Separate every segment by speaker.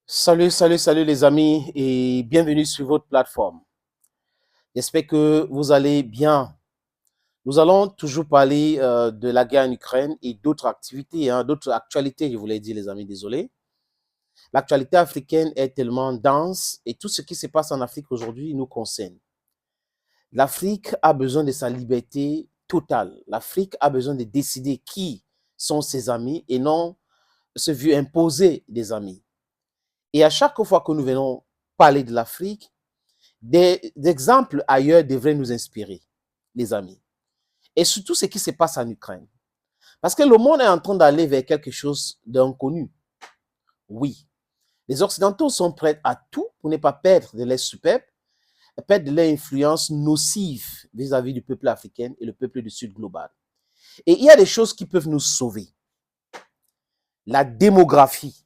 Speaker 1: Salut les amis et bienvenue sur votre plateforme. J'espère que vous allez bien. Nous allons toujours parler de la guerre en Ukraine et d'autres activités, d'autres actualités, je voulais dire les amis, désolé. L'actualité africaine est tellement dense et tout ce qui se passe en Afrique aujourd'hui nous concerne. L'Afrique a besoin de sa liberté totale. L'Afrique a besoin de décider qui sont ses amis et non se vu imposer des amis. Et à chaque fois que nous venons parler de l'Afrique, des exemples ailleurs devraient nous inspirer, les amis. Et surtout ce qui se passe en Ukraine. Parce que le monde est en train d'aller vers quelque chose d'inconnu. Oui, les Occidentaux sont prêts à tout pour ne pas perdre de leur superbe, perdre de leur influence nocive vis-à-vis du peuple africain et le peuple du Sud global. Et il y a des choses qui peuvent nous sauver. La démographie.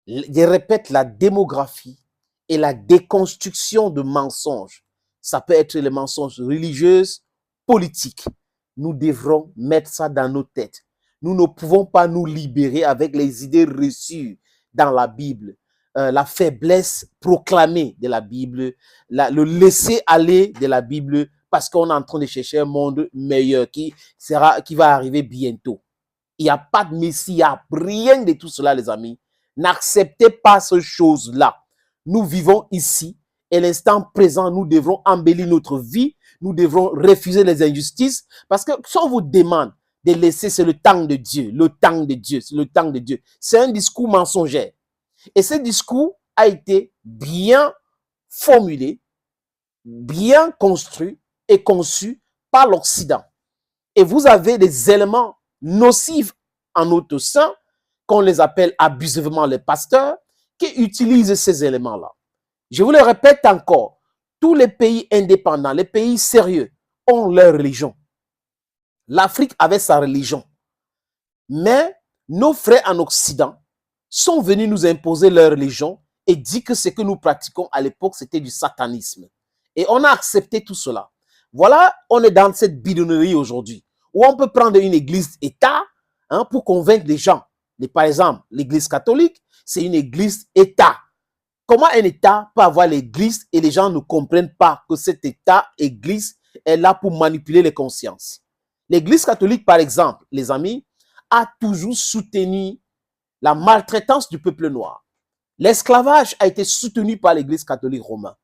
Speaker 1: Je répète, la démographie et la déconstruction de mensonges. Ça peut être les mensonges religieux, politiques. Nous devrons mettre ça dans nos têtes. Nous ne pouvons pas nous libérer avec les idées reçues dans la Bible, la faiblesse proclamée de la Bible, le laisser-aller de la Bible, parce qu'on est en train de chercher un monde meilleur qui va arriver bientôt. Il n'y a pas de Messie, il n'y a rien de tout cela, les amis. N'acceptez pas ces choses-là. Nous vivons ici et l'instant présent, nous devrons embellir notre vie. Nous devrons refuser les injustices parce que si on vous demande de laisser, c'est le temps de Dieu, le temps de Dieu, c'est le temps de Dieu. C'est un discours mensongère. Et ce discours a été bien formulé, bien construit et conçu par l'Occident. Et vous avez des éléments nocifs en notre sein, qu'on les appelle abusivement les pasteurs, qui utilisent ces éléments-là. Je vous le répète encore, tous les pays indépendants, les pays sérieux, ont leur religion. L'Afrique avait sa religion. Mais nos frères en Occident sont venus nous imposer leur religion et dit que ce que nous pratiquons à l'époque, c'était du satanisme. Et on a accepté tout cela. Voilà, on est dans cette bidonnerie aujourd'hui, où on peut prendre une église-État pour convaincre les gens. Et par exemple, l'église catholique, c'est une église-État. Comment un État peut avoir l'église et les gens ne comprennent pas que cet État, église, est là pour manipuler les consciences. L'église catholique, par exemple, les amis, a toujours soutenu la maltraitance du peuple noir. L'esclavage a été soutenu par l'église catholique romaine.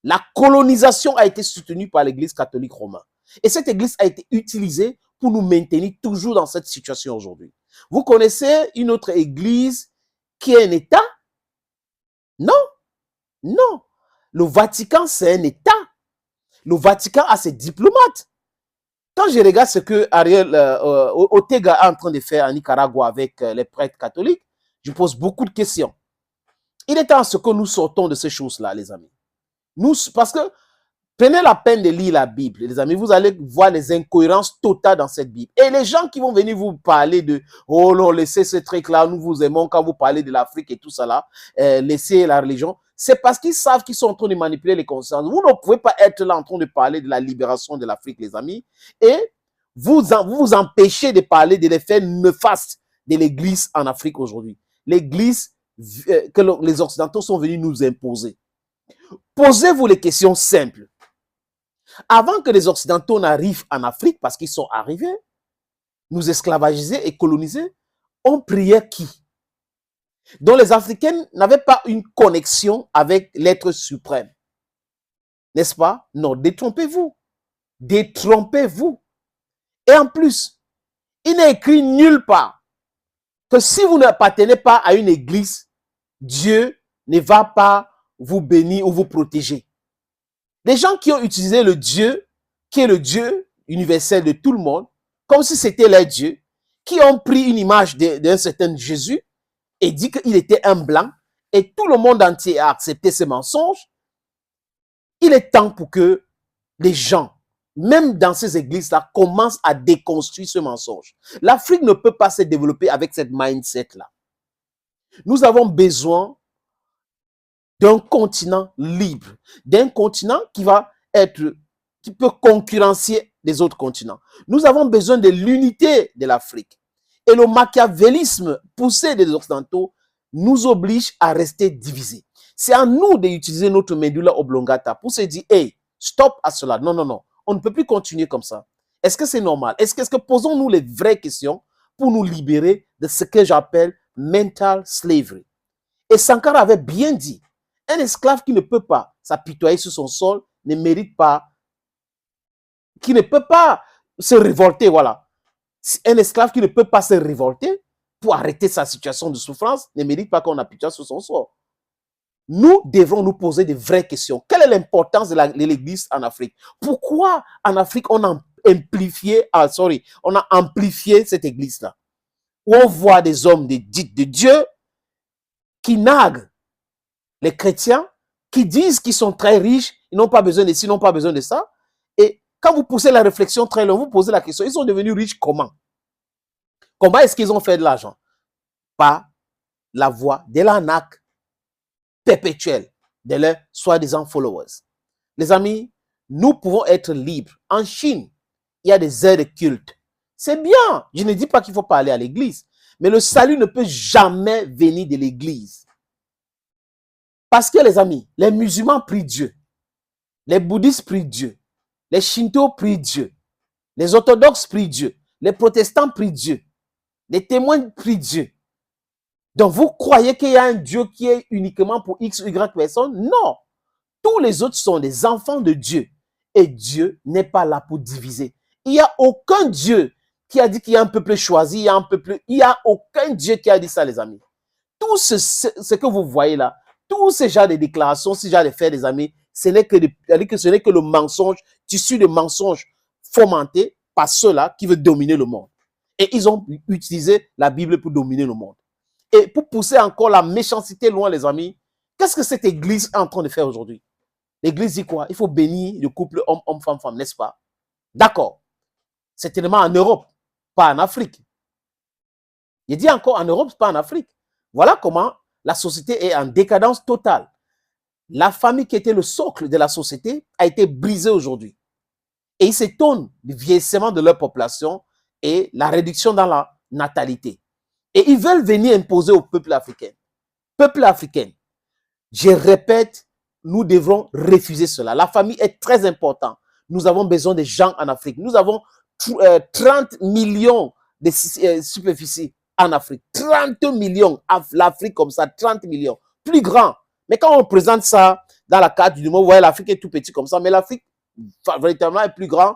Speaker 1: La colonisation a été soutenue par l'église catholique romaine. Et cette église a été utilisée pour nous maintenir toujours dans cette situation aujourd'hui. Vous connaissez une autre église qui est un État? Non, non. Le Vatican, c'est un État. Le Vatican a ses diplomates. Quand je regarde ce que Ariel Ortega est en train de faire en Nicaragua avec les prêtres catholiques, je pose beaucoup de questions. Il est temps que nous sortons de ces choses-là, les amis. Parce que prenez la peine de lire la Bible, les amis, vous allez voir les incohérences totales dans cette Bible. Et les gens qui vont venir vous parler de « Oh non, laissez ce truc-là, nous vous aimons » quand vous parlez de l'Afrique et tout ça là, laissez la religion, c'est parce qu'ils savent qu'ils sont en train de manipuler les consciences. Vous ne pouvez pas être là en train de parler de la libération de l'Afrique, les amis, et vous empêchez de parler de l'effet néfaste de l'Église en Afrique aujourd'hui. L'Église que les Occidentaux sont venus nous imposer. Posez-vous les questions simples. Avant que les Occidentaux n'arrivent en Afrique, parce qu'ils sont arrivés, nous esclavagiser et coloniser, on priait qui? Donc les Africains n'avaient pas une connexion avec l'être suprême. N'est-ce pas? Non, détrompez-vous. Détrompez-vous. Et en plus, il n'est écrit nulle part que si vous n'appartenez pas à une église, Dieu ne va pas vous bénir ou vous protéger. Les gens qui ont utilisé le Dieu, qui est le Dieu universel de tout le monde, comme si c'était leur Dieu, qui ont pris une image d'un certain Jésus et dit qu'il était un blanc, et tout le monde entier a accepté ce mensonge, il est temps pour que les gens, même dans ces églises-là, commencent à déconstruire ce mensonge. L'Afrique ne peut pas se développer avec cette mindset-là. Nous avons besoin d'un continent libre, d'un continent qui peut concurrencer les autres continents. Nous avons besoin de l'unité de l'Afrique. Et le machiavélisme poussé des Occidentaux nous oblige à rester divisés. C'est à nous d'utiliser notre medulla oblongata pour se dire, hey, stop à cela. Non, non, non. On ne peut plus continuer comme ça. Est-ce que c'est normal? Est-ce que posons-nous les vraies questions pour nous libérer de ce que j'appelle mental slavery? Et Sankara avait bien dit, un esclave qui ne peut pas s'apitoyer sur son sol ne mérite pas, qui ne peut pas se révolter, voilà. Un esclave qui ne peut pas se révolter pour arrêter sa situation de souffrance ne mérite pas qu'on apitoie sur son sort. Nous devrons nous poser de vraies questions. Quelle est l'importance de l'Église en Afrique? Pourquoi en Afrique on a amplifié cette Église-là? Où on voit des hommes de Dieu qui naguent les chrétiens, qui disent qu'ils sont très riches, ils n'ont pas besoin de ci, ils n'ont pas besoin de ça. Et quand vous poussez la réflexion très loin, vous posez la question, ils sont devenus riches comment? Comment est-ce qu'ils ont fait de l'argent? Par la voie de l'arnaque perpétuelle de leurs soi-disant followers. Les amis, nous pouvons être libres. En Chine, il y a des aires de culte. C'est bien. Je ne dis pas qu'il ne faut pas aller à l'église. Mais le salut ne peut jamais venir de l'église. Parce que les amis, les musulmans prient Dieu. Les bouddhistes prient Dieu. Les shinto prient Dieu. Les orthodoxes prient Dieu. Les protestants prient Dieu. Les témoins prient Dieu. Donc, vous croyez qu'il y a un Dieu qui est uniquement pour X ou Y personnes? Non. Tous les autres sont des enfants de Dieu. Et Dieu n'est pas là pour diviser. Il n'y a aucun Dieu qui a dit qu'il y a un peuple choisi, il y a un peuple... Il n'y a aucun Dieu qui a dit ça, les amis. Tout ce que vous voyez là, tous ces genres de déclarations, ces genres de faits, les amis, ce n'est que le mensonge, tissu de mensonges fomentés par ceux-là qui veulent dominer le monde. Et ils ont utilisé la Bible pour dominer le monde. Et pour pousser encore la méchanceté loin, les amis, qu'est-ce que cette église est en train de faire aujourd'hui? L'église dit quoi? Il faut bénir le couple homme, femme, femme, n'est-ce pas? D'accord. C'est tellement en Europe, pas en Afrique. Il dit encore en Europe, pas en Afrique. Voilà comment la société est en décadence totale. La famille qui était le socle de la société a été brisée aujourd'hui. Et ils s'étonnent du vieillissement de leur population et la réduction dans la natalité. Et ils veulent venir imposer au peuple africain. Peuple africain, je répète, nous devrons refuser cela. La famille est très importante. Nous avons besoin de gens en Afrique. Nous avons 30 millions de superficie en Afrique. 30 millions. L'Afrique comme ça, 30 millions. Plus grand. Mais quand on présente ça dans la carte du monde, vous voyez, l'Afrique est tout petit comme ça. Mais l'Afrique, véritablement, est plus grand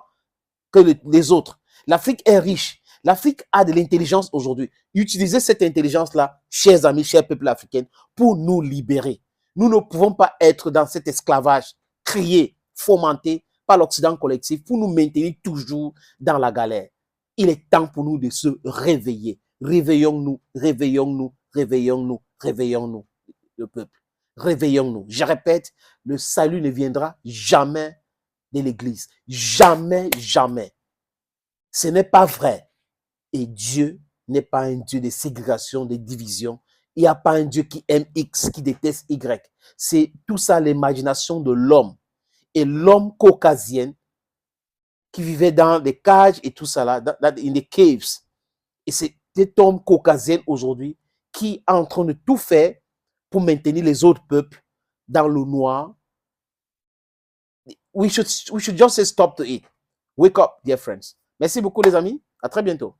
Speaker 1: que les autres. L'Afrique est riche. L'Afrique a de l'intelligence aujourd'hui. Utilisez cette intelligence-là, chers amis, chers peuples africains, pour nous libérer. Nous ne pouvons pas être dans cet esclavage créé, fomenté par l'Occident collectif pour nous maintenir toujours dans la galère. Il est temps pour nous de se réveiller. Réveillons-nous, réveillons-nous, réveillons-nous, réveillons-nous, le peuple. Réveillons-nous. Je répète, le salut ne viendra jamais de l'Église. Jamais, jamais. Ce n'est pas vrai. Et Dieu n'est pas un Dieu de ségrégation, de division. Il n'y a pas un Dieu qui aime X, qui déteste Y. C'est tout ça l'imagination de l'homme. Et l'homme caucasien qui vivait dans les cages et tout ça là, dans les caves. Et c'est cet homme caucasien aujourd'hui qui est en train de tout faire pour maintenir les autres peuples dans le noir. We should just say stop to it. Wake up, dear friends. Merci beaucoup les amis. À très bientôt.